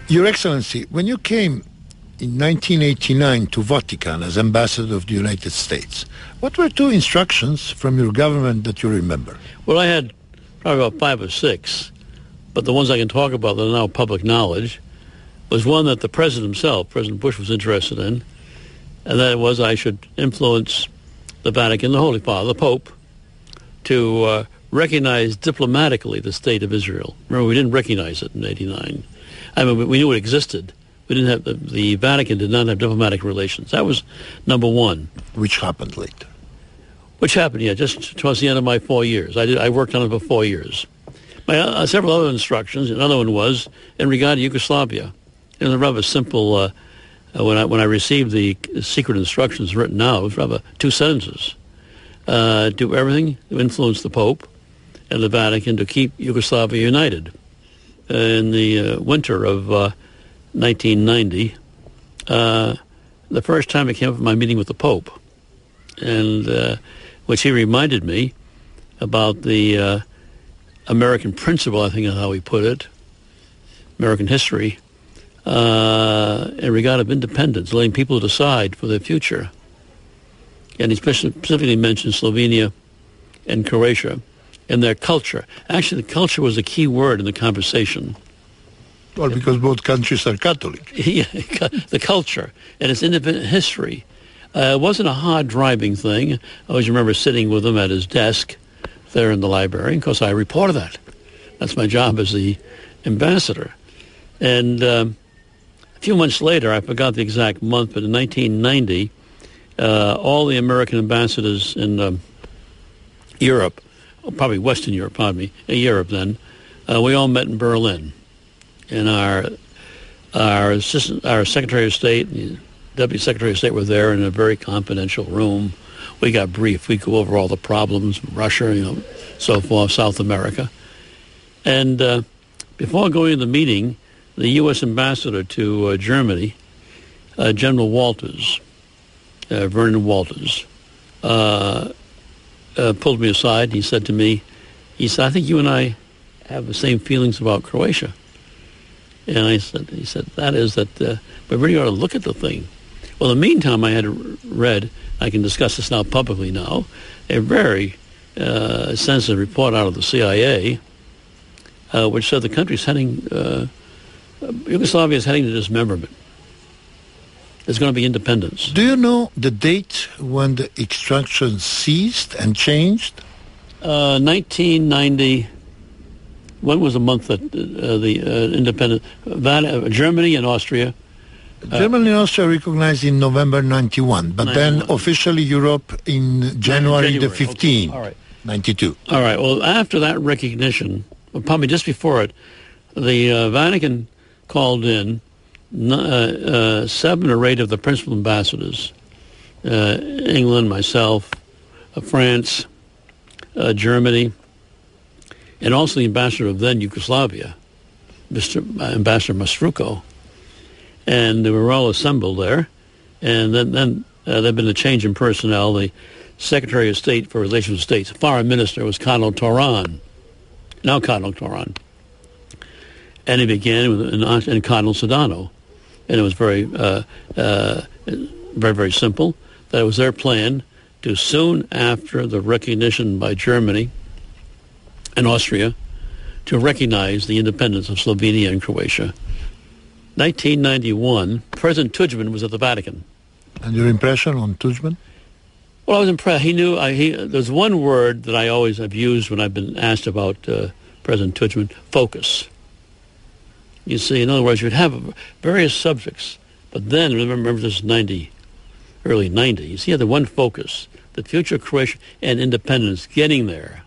Your Excellency, when you came in 1989 to Vatican as Ambassador of the United States, what were two instructions from your government that you remember? Well, I had probably about 5 or 6, but the ones I can talk about that are now public knowledge was one that the President himself, President Bush, was interested in, and that was I should influence the Vatican, the Holy Father, the Pope, to recognize diplomatically the state of Israel. Remember, we didn't recognize it in 89. I mean, we knew it existed. We didn't have the Vatican did not have diplomatic relations. That was number one. Which happened later. Which happened, yeah, just towards the end of my 4 years. I worked on it for 4 years. My several other instructions. Another one was in regard to Yugoslavia. It was rather simple. When I received the secret instructions written out, it was rather 2 sentences. Do everything to influence the Pope and the Vatican to keep Yugoslavia united. In the winter of 1990, the first time I came up with my meeting with the Pope, and which he reminded me about the American principle, I think is how he put it, American history, in regard of independence, letting people decide for their future. And he specifically mentioned Slovenia and Croatia and their culture. Actually, the culture was a key word in the conversation. Well, because both countries are Catholic. Yeah, the culture and its independent history. It wasn't a hard driving thing. I always remember sitting with him at his desk there in the library. Of course, I reported that. That's my job as the ambassador. And a few months later, I forgot the exact month, but in 1990, all the American ambassadors in Europe, probably Western Europe, pardon me, Europe then, we all met in Berlin. And our Secretary of State and the Deputy Secretary of State were there in a very confidential room. We got briefed. We go over all the problems, Russia, so forth, South America. And before going to the meeting, the U.S. ambassador to Germany, General Walters, Vernon Walters, pulled me aside and he said to me, he said, I think you and I have the same feelings about Croatia. And he said, that is that we really ought to look at the thing. Well, in the meantime, I had read, I can discuss this now publicly now, a very sensitive report out of the CIA, which said the country's heading, Yugoslavia is heading to dismemberment. There's going to be independence. Do you know the date when the instructions ceased and changed? 1990. When was the month that the independent Germany and Austria? Germany and Austria recognized in November 91, but 91. Then officially Europe in January the 15th, okay. All right. 92. All right. Well, after that recognition, probably just before it, the Vatican called in 7 or 8 of the principal ambassadors, England, myself, France, Germany, and also the ambassador of then Yugoslavia, Ambassador Masruko. And they were all assembled there. And then there'd been a change in personnel. The Secretary of State for Relations with States, Foreign Minister, was Cardinal Toran, now Cardinal Toran. And he began with Cardinal Sedano. And it was very, very simple. That it was their plan to soon after the recognition by Germany and Austria to recognize the independence of Slovenia and Croatia. 1991, President Tudjman was at the Vatican. And your impression on Tudjman? Well, I was impressed. He knew. There's one word that I always have used when I've been asked about President Tudjman: focus. You see, in other words, you'd have various subjects, but then remember this is early 90s. He had the one focus: the future of Croatia and independence, getting there.